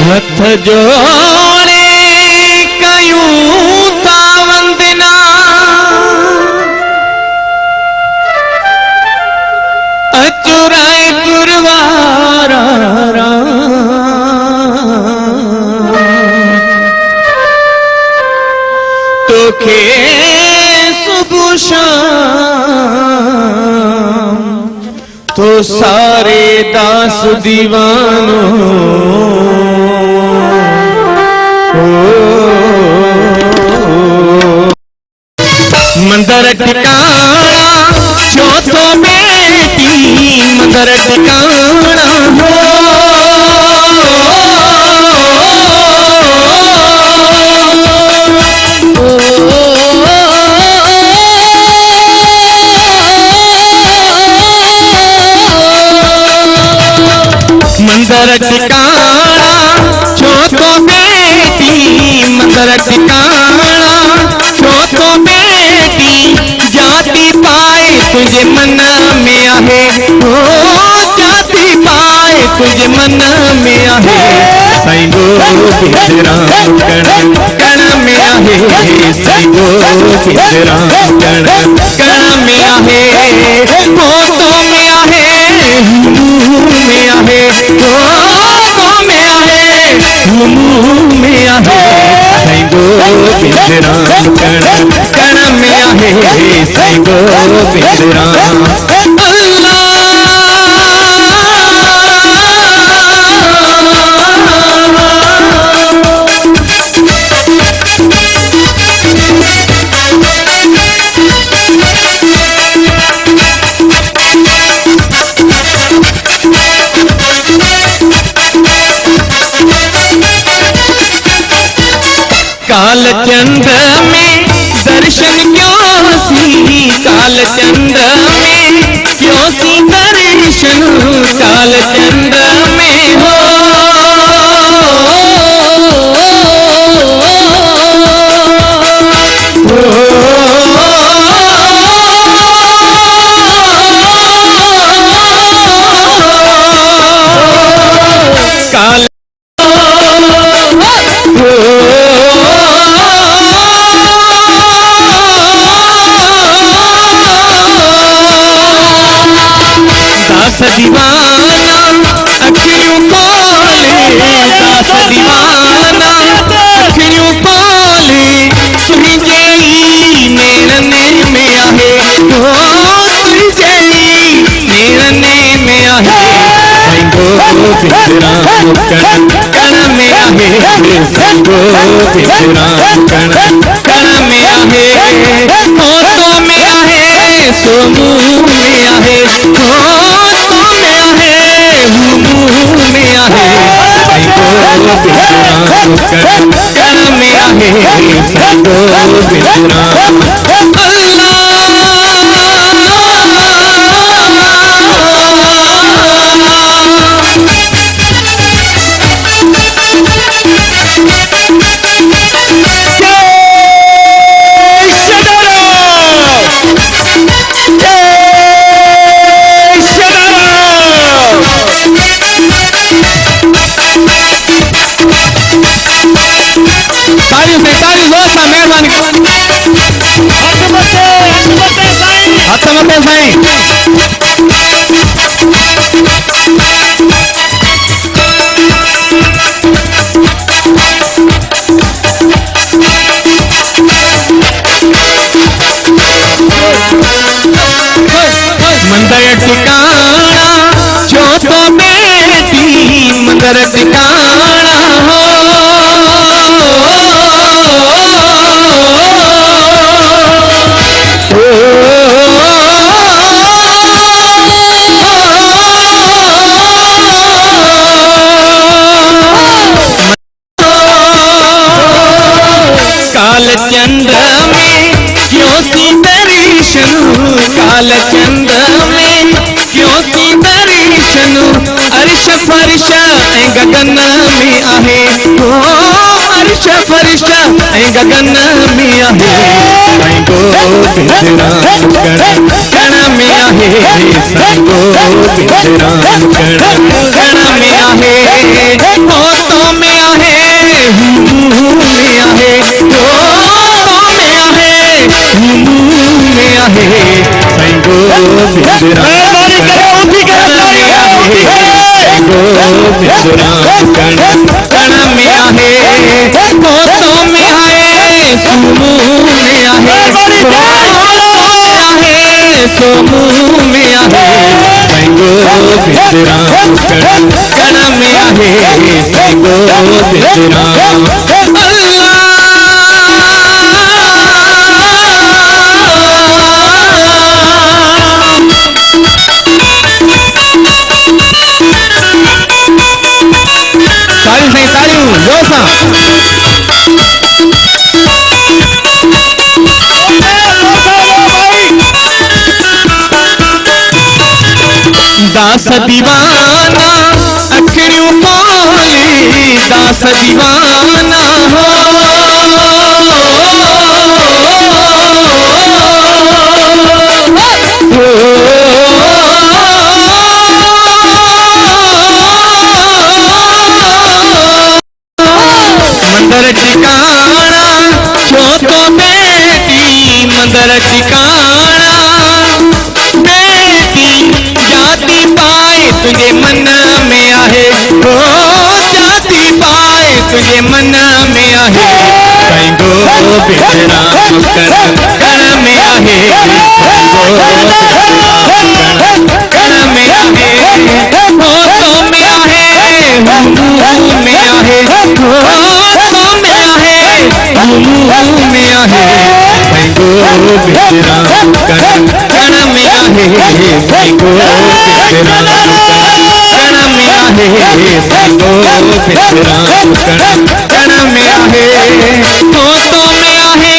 हथ जोड़े कयूं था वंदना अचुराए गुरवारा तोखे सुबह शाम तो सारे दास दीवानों मंदर ठिकाना जो तो बेटी मंदर ठिकाना हो मंदर ठिकाना जो तो बेटी मंदर ठिकाना जो तो बेटी जाति पाए तुझे मन में आहे ओ जाति पाए तुझे मन में आहे साईं गोविंदराम कण कण में आहे साईं गोविंदराम कण कण में आहे फोटो में आहे में आहे में आहे में आहे साईं गोविंदराम कण कण में आहे साईं गोविंदराम काल चंद्र में दर्शन क्यों सी काल चंद्र में क्यों सी दर्शन काल चंद्र में हो काल दीवाना अखियों खोले दास दीवाना अखियों खोले तुझे मेरने में आहे ओ तुझे मेरने में आहे साईं गोविंदराम कण कण में आहे साईं गोविंदराम कण कण में आहे फोटो में आहे सोमू में आहे में आहे साईं गोविंदराम कण कण में आहे साईं गोविंदराम मंदर ठिकाना जो तो बेटी मंदर ठिकाना हो काल चंद्र में क्यों सी दर्शन काल चंद्र में क्यों सी दर्शन अर्श फर्श गगन में आहे ओ अर्श फर्श गगन में आहे साईं गोविंदराम कण कण में आहे साईं गोविंदराम कण कण में आहे फोटो में मेहरबानी करे उठी के गोविंद राम कण में आहे कोतों में आहे सुमू में आहे सोमू में आहे गोविंद राम कण में आहे गोविंद राम तालियों जोसा दास दीवाना अखियों पाली दास दीवाना हो मंदर ठिकाना छो तो बेटी मंदर ठिकाना बेटी जाति पाए तुझे मन में आहे हो जाति पाए तुझे मन में आहे कहीं गोविंद राम कण में आहे कण में आहे होठों में आहे मुंह में आहे में आहे गोविंद राम कण में आहे गोविंद राम कण में आहे गोविंद राम कण में आहे होठों में आहे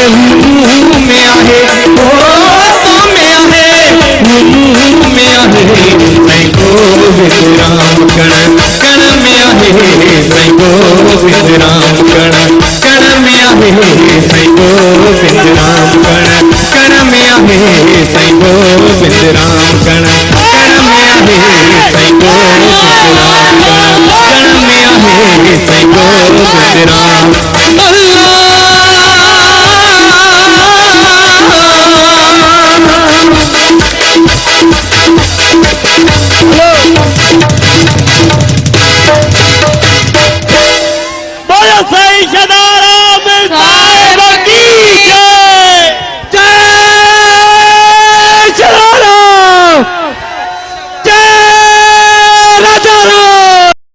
मुंह में आहे होठों में आहे मुंह में आहे गोविंद राम कण में आहे गोविंद राम कण में आहे गोविंद राम कण में आहे गोविंद राम कण में आहे गोविंद राम